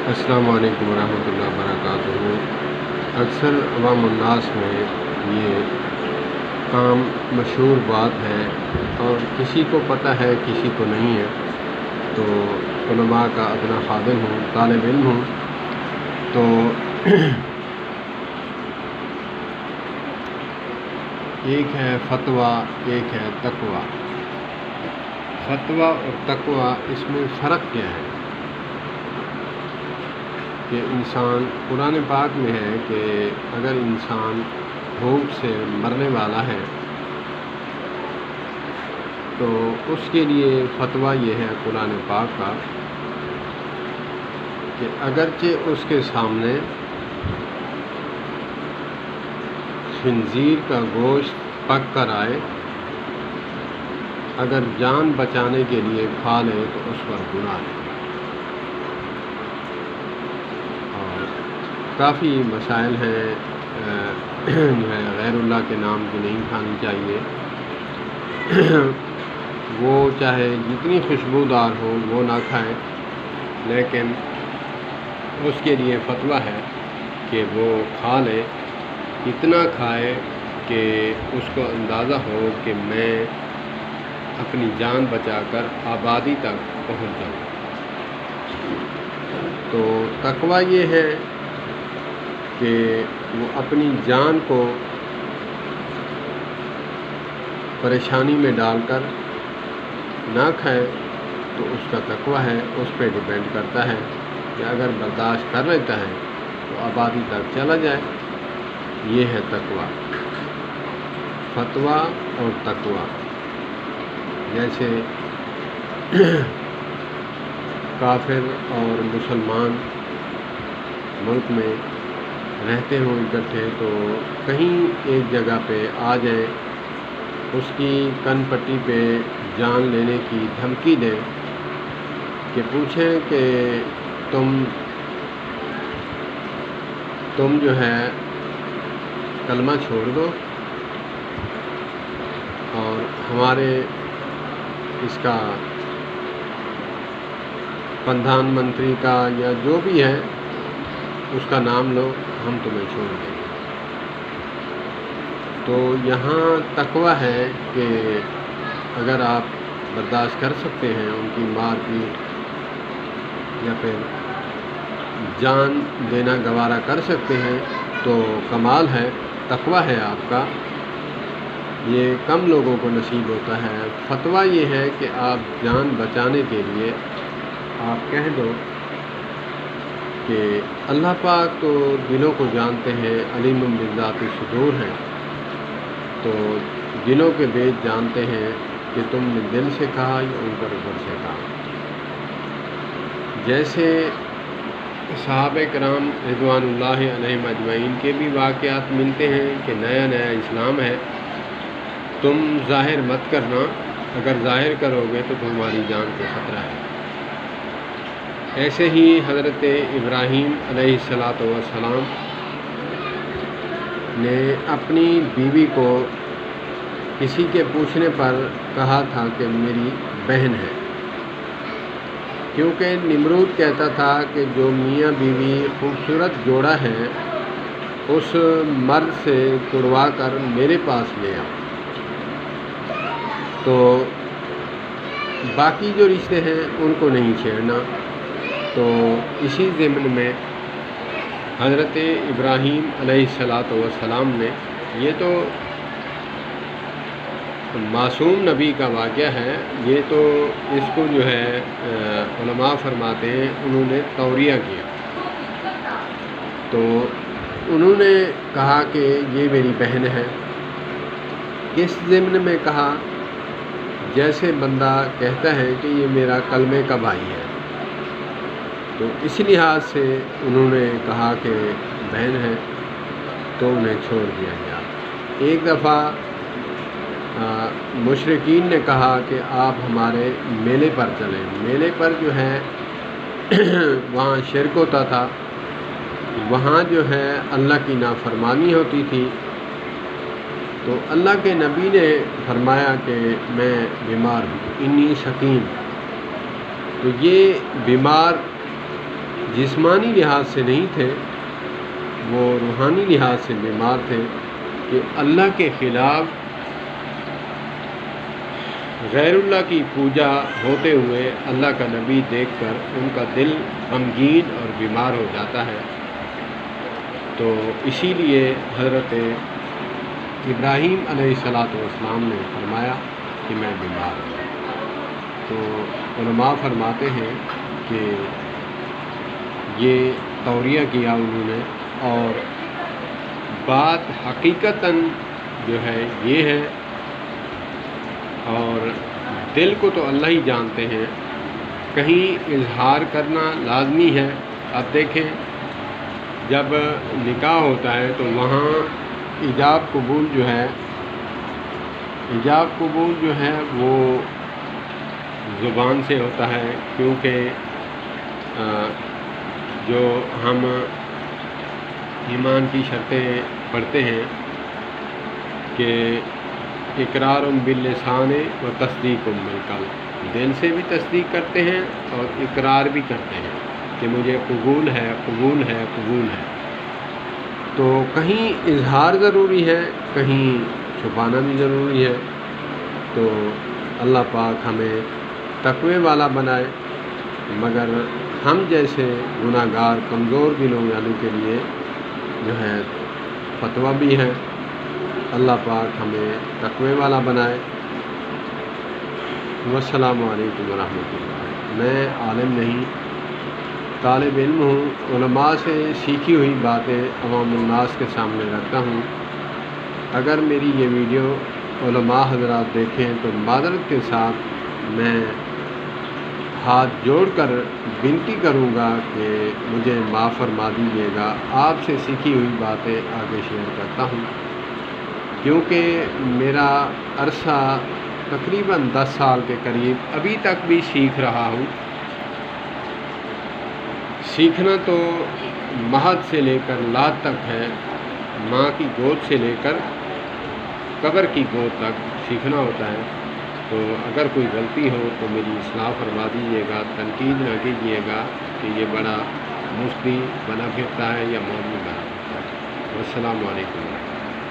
السلام علیکم ورحمۃ اللہ وبرکاتہ۔ اکثر عوام الناس میں یہ عام مشہور بات ہے اور کسی کو پتہ ہے کسی کو نہیں ہے، تو علماء کا ادنا خادم ہوں، طالب علم ہوں، تو ایک ہے فتویٰ، ایک ہے تقویٰ۔ فتویٰ اور تقویٰ، اس میں فرق کیا ہے؟ کہ انسان، قرآن پاک میں ہے کہ اگر انسان بھوک سے مرنے والا ہے تو اس کے لیے فتویٰ یہ ہے قرآن پاک کا کہ اگرچہ اس کے سامنے خنزیر کا گوشت پک کر آئے، اگر جان بچانے کے لیے کھا لے تو اس پر گناہ ہے۔ کافی مسائل ہیں جو ہے غیر اللہ کے نام کی نہیں کھانی چاہیے، وہ چاہے جتنی خوشبودار ہو وہ نہ کھائے، لیکن اس کے لیے فتویٰ ہے کہ وہ کھا لے، اتنا کھائے کہ اس کو اندازہ ہو کہ میں اپنی جان بچا کر آبادی تک پہنچ جاؤں۔ تو تقویٰ یہ ہے کہ وہ اپنی جان کو پریشانی میں ڈال کر نہ کھائے، تو اس کا تقویٰ ہے، اس پہ ڈیپینڈ کرتا ہے کہ اگر برداشت کر لیتا ہے تو آبادی تک چلا جائے۔ یہ ہے تقویٰ۔ فتویٰ اور تقویٰ، جیسے کافر اور مسلمان ملک میں رہتے ہوں اکٹھے، تو کہیں ایک جگہ پہ آ جائیں، اس کی کن پٹی پہ جان لینے کی دھمکی دیں کہ پوچھیں کہ تم جو ہے کلمہ چھوڑ دو اور ہمارے اس کا پردھان منتری کا یا جو بھی ہے اس کا نام لو، ہم تمہیں چھوڑ دیں گے۔ تو یہاں تقویٰ ہے کہ اگر آپ برداشت کر سکتے ہیں ان کی مار پیٹ یا پھر جان دینا گوارا کر سکتے ہیں تو کمال ہے، تقویٰ ہے آپ کا، یہ کم لوگوں کو نصیب ہوتا ہے۔ فتویٰ یہ ہے کہ آپ جان بچانے کے لیے آپ کہہ دو کہ اللہ پاک تو دلوں کو جانتے ہیں، علیم بذات الصدور ہیں، تو دلوں کے بیچ جانتے ہیں کہ تم نے دل سے کہا یا اوپر اوپر سے کہا۔ جیسے صحابہ کرام رضوان اللہ علیہم اجمعین کے بھی واقعات ملتے ہیں کہ نیا نیا اسلام ہے، تم ظاہر مت کرنا، اگر ظاہر کرو گے تو تمہاری جان کو خطرہ ہے۔ ایسے ہی حضرت ابراہیم علیہ السلام نے اپنی بیوی کو کسی کے پوچھنے پر کہا تھا کہ میری بہن ہے، کیونکہ نمرود کہتا تھا کہ جو میاں بیوی خوبصورت جوڑا ہے اس مرد سے توڑوا کر میرے پاس لے آؤ۔ تو باقی جو رشتے ہیں ان کو نہیں چھیڑنا۔ تو اسی ضمن میں حضرت ابراہیم علیہ السلام نے، یہ تو معصوم نبی کا واقعہ ہے، یہ تو اس کو جو ہے علماء فرماتے ہیں انہوں نے توریہ کیا، تو انہوں نے کہا کہ یہ میری بہن ہے۔ کس ضمن میں کہا؟ جیسے بندہ کہتا ہے کہ یہ میرا کلمے کا بھائی ہے، تو اس لحاظ سے انہوں نے کہا کہ بہن ہے، تو انہیں چھوڑ دیا گیا۔ ایک دفعہ مشرکین نے کہا کہ آپ ہمارے میلے پر چلیں۔ میلے پر جو ہے وہاں شرک ہوتا تھا، وہاں جو ہے اللہ کی نافرمانی ہوتی تھی، تو اللہ کے نبی نے فرمایا کہ میں بیمار ہوں، انی سقیم۔ تو یہ بیمار جسمانی لحاظ سے نہیں تھے، وہ روحانی لحاظ سے بیمار تھے کہ اللہ کے خلاف غیر اللہ کی پوجا ہوتے ہوئے اللہ کا نبی دیکھ کر ان کا دل غمگین اور بیمار ہو جاتا ہے۔ تو اسی لیے حضرت ابراہیم علیہ السلام نے فرمایا کہ میں بیمار ہوں۔ تو علماء فرماتے ہیں کہ یہ توریہ کیا انہوں نے، اور بات حقیقتاً جو ہے یہ ہے، اور دل کو تو اللہ ہی جانتے ہیں، کہیں اظہار کرنا لازمی ہے۔ اب دیکھیں، جب نکاح ہوتا ہے تو وہاں ایجاب قبول جو ہے وہ زبان سے ہوتا ہے، کیونکہ جو ہم ایمان کی شرطیں پڑھتے ہیں کہ اقرار باللسان و تصدیق بالقلب، دل سے بھی تصدیق کرتے ہیں اور اقرار بھی کرتے ہیں کہ مجھے قبول ہے۔ تو کہیں اظہار ضروری ہے، کہیں چھپانا بھی ضروری ہے۔ تو اللہ پاک ہمیں تقوی والا بنائے، مگر ہم جیسے گناہ گار کمزور دلوں والوں کے لیے جو ہے فتویٰ بھی ہے۔ اللہ پاک ہمیں تقوی والا بنائے۔ والسلام علیکم ورحمۃ اللہ۔ میں عالم نہیں، طالب علم ہوں، علماء سے سیکھی ہوئی باتیں عوام الناس کے سامنے رکھتا ہوں۔ اگر میری یہ ویڈیو علماء حضرات دیکھیں تو معذرت کے ساتھ میں ہاتھ جوڑ کر بنتی کروں گا کہ مجھے معاف فرما دیجیے گا۔ آپ سے سیکھی ہوئی باتیں آگے شیئر کرتا ہوں، کیونکہ میرا عرصہ تقریباً 10 سال کے قریب ابھی تک بھی سیکھ رہا ہوں۔ سیکھنا تو مہد سے لے کر لات تک ہے، ماں کی گود سے لے کر قبر کی گود تک سیکھنا ہوتا ہے۔ تو اگر کوئی غلطی ہو تو میری اصلاح فرما دیجیے گا، تنقید نہ کیجیے گا کہ یہ بڑا مفتی بنا پھرتا ہے یا مولوی بنا پھرتا ہے۔ والسلام علیکم۔